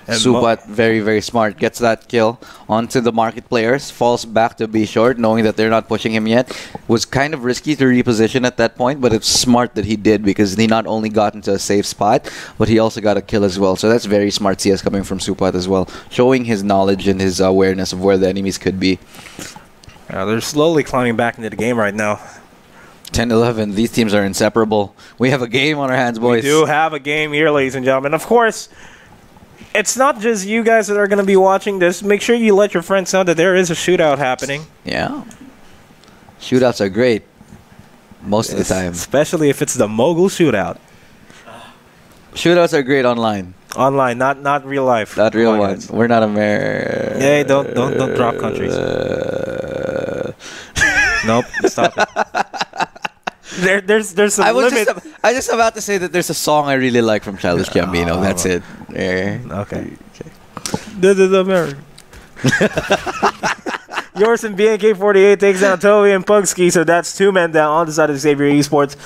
And Supat, very, very smart, gets that kill onto the market players, falls back to be short, knowing that they're not pushing him yet. Was kind of risky to reposition at that point, but it's smart that he did, because he not only got into a safe spot, but he also got a kill as well. So that's very smart CS coming from Supat as well, showing his knowledge and his awareness of where the enemies could be. They're slowly climbing back into the game right now. 10-11, these teams are inseparable. We have a game on our hands, boys. We do have a game here, ladies and gentlemen. Of course, it's not just you guys that are going to be watching this. Make sure you let your friends know that there is a shootout happening. Yeah. Shootouts are great. Most of the time. Especially if it's the Mogul shootout. Shootouts are great online. Online, not real life. Not real ones. We're not American. Hey, don't drop countries. Nope, stop it. There's some limit. I just about to say that there's a song I really like from Childish Gambino. That's it. Yeah. Okay. This is America. Yours and BNK48 takes down Toby and Pugski, so that's 2 men down on the side of Xavier Esports.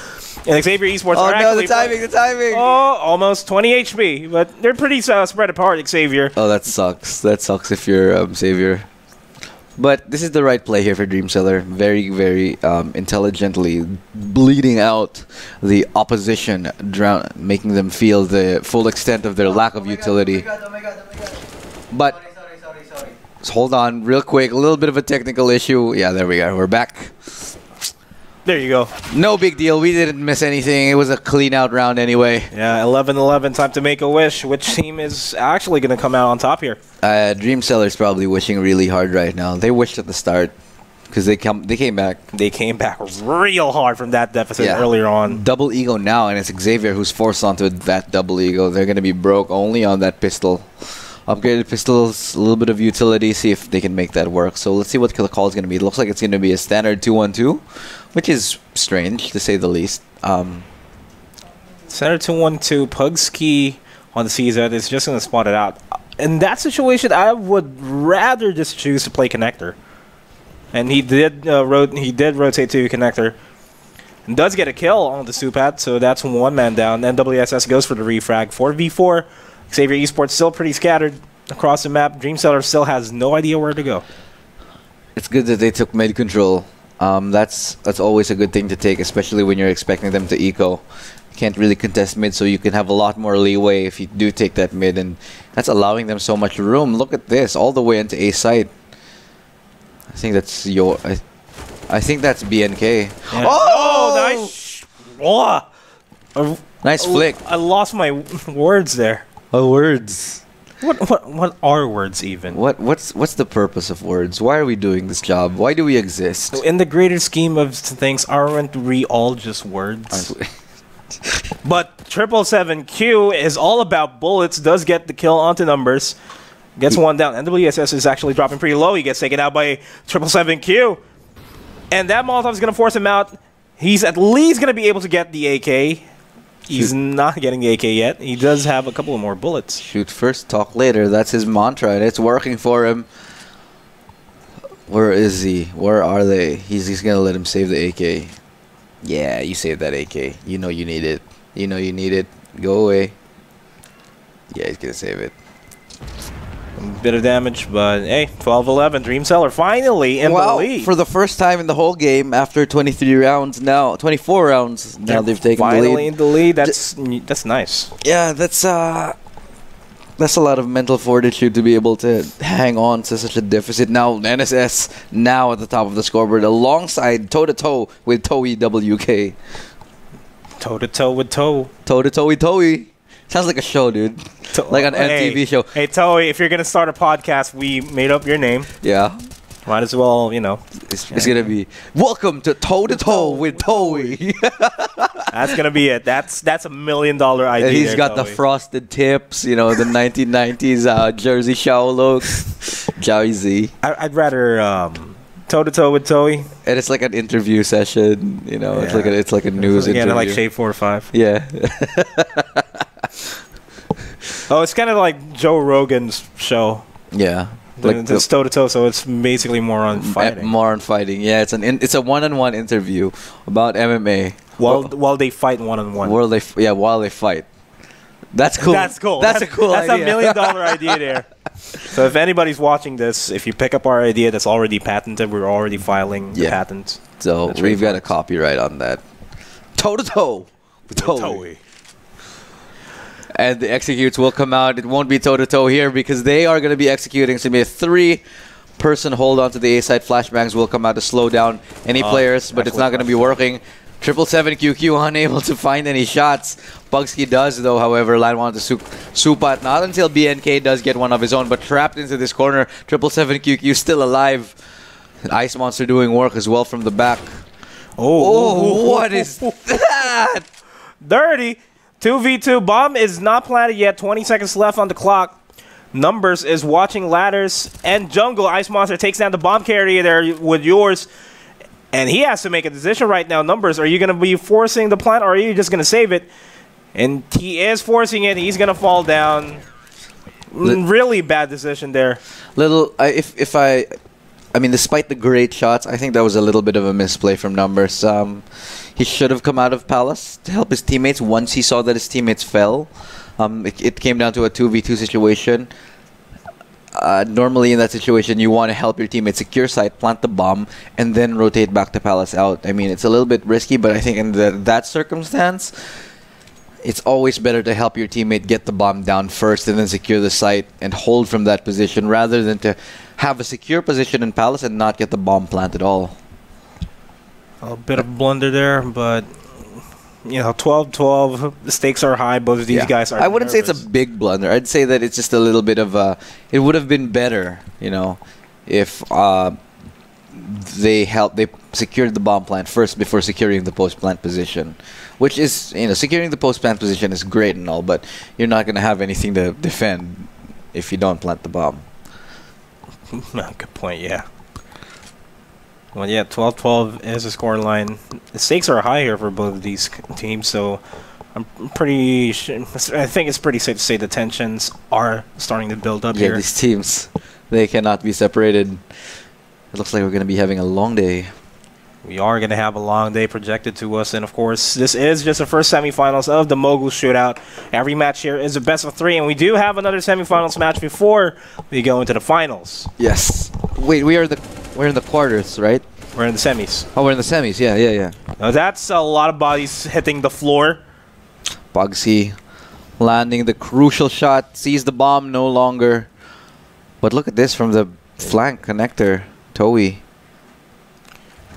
And Xavier Esports are actually... the timing! Oh, almost 20 HP, but they're pretty spread apart, Xavier. Oh, that sucks. That sucks if you're Xavier. But this is the right play here for Dreamseller. Very, very intelligently bleeding out the opposition, making them feel the full extent of their lack of utility. Oh my god. But Sorry. hold on real quick. A little bit of a technical issue. Yeah, there we go. We're back. There you go. No big deal. We didn't miss anything. It was a clean out round anyway. Yeah, 11-11. Time to make a wish. Which team is actually going to come out on top here? Dreamseller's probably wishing really hard right now. They wished at the start because they came back. They came back real hard from that deficit earlier on. Double ego now, and it's Xavier who's forced onto that double ego. They're going to be broke only on that pistol. Upgraded pistols, a little bit of utility, see if they can make that work. So let's see what the call is going to be. It looks like it's going to be a standard 2-1-2, which is strange, to say the least. Standard 2-1-2, Pugski on the CZ is just going to spot it out. In that situation, I would rather just choose to play connector. And he did rotate to connector. And does get a kill on the Supat, so that's 1 man down. NWSS goes for the refrag. 4v4. Xavier Esports still pretty scattered across the map. Dreamseller still has no idea where to go. It's good that they took mid control. That's always a good thing to take, especially when you're expecting them to eco. You can't really contest mid, so you can have a lot more leeway if you do take that mid, and that's allowing them so much room. Look at this, all the way into A side. I think that's I think that's BNK. Yeah. Oh, nice! Oh! Nice flick. I lost my words there. Words. What are words even? What's the purpose of words? Why are we doing this job? Why do we exist? In the greater scheme of things, aren't we all just words? But 777Q is all about bullets. Does get the kill onto numbers. Gets 1 down. NWSS is actually dropping pretty low. He gets taken out by 777Q. And that Molotov is going to force him out. He's at least going to be able to get the AK. He's not getting the AK yet. He does have a couple of more bullets. Shoot first, talk later. That's his mantra, and it's working for him. Where is he? Where are they? He's going to let him save the AK. Yeah, you saved that AK. You know you need it. You know you need it. Go away. Yeah, he's going to save it. A bit of damage, but hey, 12-11. Dreamseller finally in the lead. For the first time in the whole game, after 23 rounds now, 24 rounds now, they've taken the lead. Finally in the lead. That's nice. Yeah, that's a lot of mental fortitude to be able to hang on to such a deficit. Now NSS now at the top of the scoreboard, alongside toe-to-toe with Toei WK. Toe-to-toe with Toe. Toe-to-toe with Toei. Sounds like a show, dude. like an MTV show. Hey, Toei, if you're gonna start a podcast, we made up your name. Yeah. Might as well, you know. It's gonna be welcome to Toe to Toe with Toei. That's gonna be it. That's $1 million idea. And he's got the frosted tips, you know, the 1990s Jersey Show look. Jersey. I'd rather toe to toe with Toei. And it's like an interview session, you know. Yeah. It's like a news interview. Yeah, like Shade 4 or 5. Yeah. Oh, it's kind of like Joe Rogan's show. Yeah. Like it's toe to toe, so it's basically more on fighting. More on fighting, yeah. It's a one-on-one interview about MMA while they fight one-on-one. While they fight. That's cool. That's cool. That's a cool idea. That's $1 million idea there. So if anybody's watching this, if you pick up our idea that's already patented, we're already filing the patent. So we've got a copyright on that. Toe to toe with Toei. And the executes will come out. It won't be toe-to-toe here because they are going to be executing. So maybe a 3-person hold on to the A-side. Flashbangs will come out to slow down any players, but it's not going to be working. 777QQ unable to find any shots. Bugsky does, though, however. Lan wanted to soup out. Not until BNK does get one of his own, but trapped into this corner. 777QQ still alive. Ice Monster doing work as well from the back. Oh, what is that? Dirty. 2v2 bomb is not planted yet. 20 seconds left on the clock. Numbers is watching ladders and jungle. Ice Monster takes down the bomb carrier there with yours. And he has to make a decision right now. Numbers, are you going to be forcing the plant or are you just going to save it? And he is forcing it. He's going to fall down. Really bad decision there. I mean, despite the great shots, I think that was a little bit of a misplay from Numbers. He should have come out of Palace to help his teammates once he saw that his teammates fell. It came down to a 2v2 situation. Normally in that situation, you want to help your teammates secure site, plant the bomb, and then rotate back to Palace out. I mean, it's a little bit risky, but I think in that circumstance, it's always better to help your teammate get the bomb down first and then secure the site and hold from that position rather than to have a secure position in Palace and not get the bomb plant at all. A bit of blunder there, but you know, 12-12. The stakes are high. Both of these guys are. I wouldn't say it's a big blunder. I'd say that it's just a little bit of a. It would have been better, you know, if they secured the bomb plant first before securing the post plant position, which is, you know, securing the post plant position is great and all, but you're not going to have anything to defend if you don't plant the bomb. Good point. Yeah. Well, yeah, 12-12 is the score line. The stakes are high here for both of these teams, so I think it's pretty safe to say the tensions are starting to build up here. Yeah, these teams, they cannot be separated. It looks like we're going to be having a long day. We are going to have a long day projected to us, and of course, this is just the first semifinals of the Mogul Shootout. Every match here is a best of 3, and we do have another semifinals match before we go into the finals. Yes. Wait, we're in the quarters, right? We're in the semis. Oh, we're in the semis. Yeah. Now that's a lot of bodies hitting the floor. Bugsy landing the crucial shot, sees the bomb no longer. But look at this from the flank connector, Toei.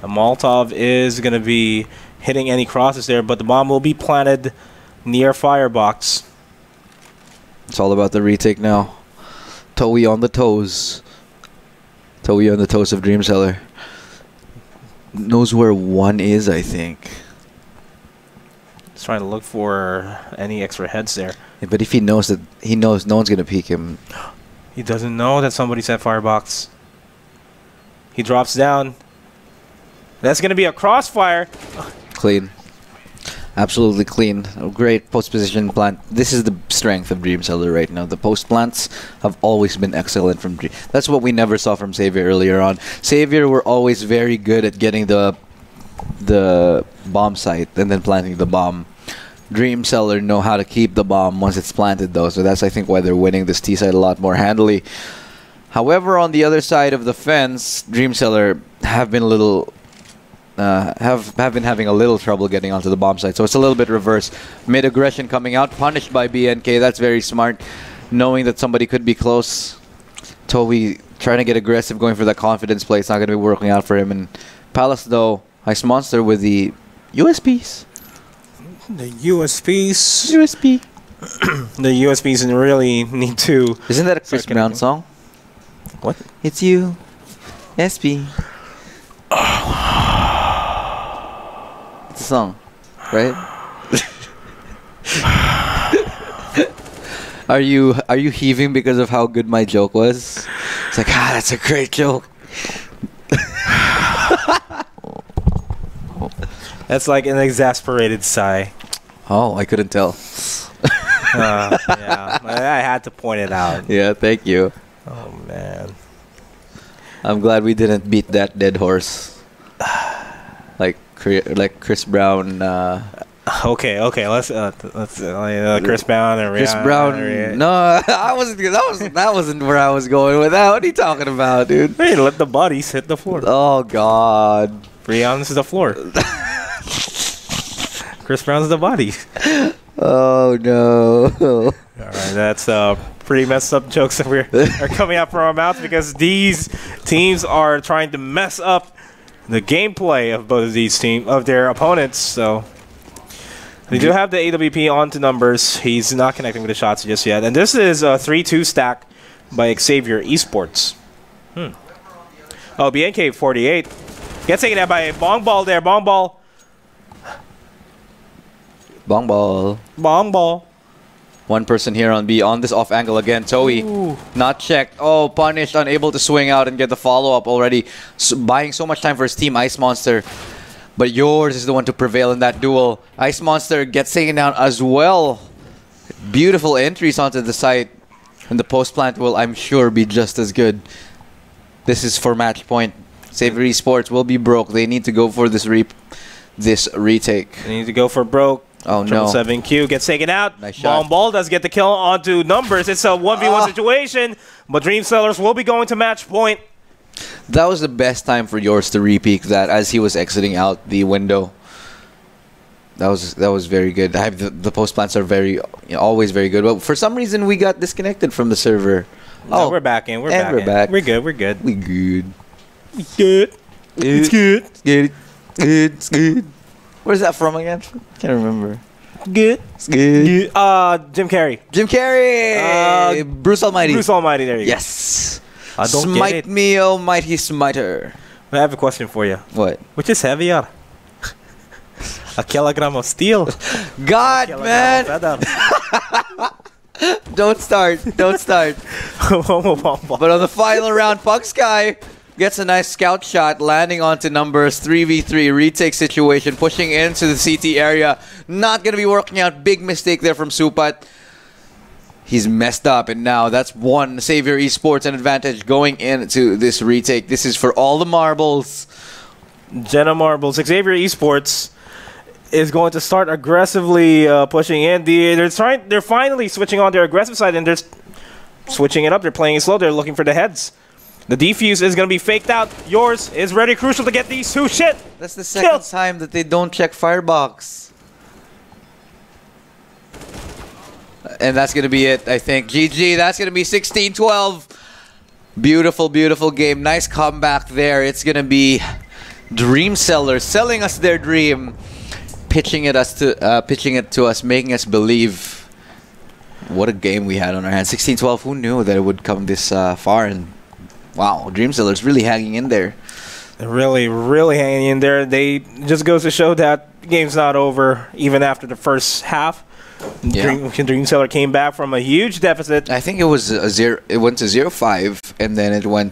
The Molotov is going to be hitting any crosses there, but the bomb will be planted near Firebox. It's all about the retake now. Toei on the toes. Toei on the toes of Dreamseller. Knows where 1 is, I think. He's trying to look for any extra heads there. Yeah, but if he knows that, he knows no one's going to peek him. He doesn't know that somebody's at Firebox. He drops down. That's going to be a crossfire. Clean. Absolutely clean. A great post position plant. This is the strength of Dreamseller right now. The post plants have always been excellent from Dream. That's what we never saw from Xavier earlier on. Xavier were always very good at getting the bomb site and then planting the bomb. Dreamseller know how to keep the bomb once it's planted though, so that's I think why they're winning this T side a lot more handily. However, on the other side of the fence, Dreamseller have been a little have been having a little trouble getting onto the bomb site, so it's a little bit reverse. Mid aggression coming out, punished by BNK. That's very smart, knowing that somebody could be close. Toei trying to get aggressive, going for that confidence play. It's not going to be working out for him. And Palace though, Ice Monster with the USPs. The USPs. USP. The USBs really need to... Isn't that a Chris Brown song? What? It's you, SB. It's a song, right? Are you heaving because of how good my joke was? It's like, that's a great joke. That's like an exasperated sigh. Oh, I couldn't tell. Yeah, I had to point it out. Yeah, thank you. Oh man, I'm glad we didn't beat that dead horse. Like Chris Brown. Okay. Let's Chris Brown and Chris Rihanna. Brown. No, I wasn't. That wasn't where I was going with that. What are you talking about, dude? Hey, let the bodies hit the floor. Oh God. Rihanna's the floor. Chris Brown's the body. Oh no. All right, that's pretty messed up jokes that are coming out from our mouths because these teams are trying to mess up the gameplay of both of these of their opponents. So they do have the AWP onto numbers. He's not connecting with the shots just yet. And this is a 3-2 stack by Xavier Esports. Oh, BNK 48 gets taken out by a bong ball there. Bong ball. Bong ball. Bong ball. One person here on B on this off angle again. Toei not checked. Oh, punished, unable to swing out and get the follow up already. Buying so much time for his team, Ice Monster. But yours is the one to prevail in that duel. Ice Monster gets taken down as well. Beautiful entries onto the site. And the post plant will, I'm sure, be just as good. This is for match point. Xavier Esports will be broke. They need to go for this retake. They need to go for broke. Oh no. 7Q gets taken out. Nice shot. Ball does get the kill onto numbers. It's a 1v1 situation, but Dream Sellers will be going to match point. That was the best time for yours to repeat that as he was exiting out the window. That was very good. The post plants are always very good. But for some reason we got disconnected from the server. No, we're back in. We're back. We're good. We're good. We good. It's good. It's good. It's good. Where's that from again? Can't remember. Good. It's good. Jim Carrey. Jim Carrey. Bruce Almighty. Bruce Almighty. There you go. Yes. I don't Smite get it. me, almighty smiter. I have a question for you. What? Which is heavier? A kilogram of steel. God, man. Don't start. Don't start. But on the final round, Pug Sky gets a nice scout shot, landing onto numbers. 3v3 retake situation, pushing into the CT area. Not going to be working out. Big mistake there from Supat. He's messed up, and now that's one Xavier Esports an advantage going into this retake. This is for all the marbles. Jenna Marbles. Xavier Esports is going to start aggressively pushing in. They're finally switching on their aggressive side, and they're switching it up. They're playing it slow. They're looking for the heads. The defuse is going to be faked out. Yours is very crucial to get these two. Shit! That's the second time that they don't check Firebox. And that's going to be it, I think. GG, that's going to be 16-12. Beautiful, beautiful game. Nice comeback there. It's going to be Dream Sellers selling us their dream. Pitching it to us, making us believe. What a game we had on our hands. 16-12, who knew that it would come this far? And wow, Dream Sellers really hanging in there. They're really, really hanging in there. They just goes to show that the game's not over even after the first half. Yeah. Dream Seller came back from a huge deficit. I think it was a 0. It went to 0-5, and then it went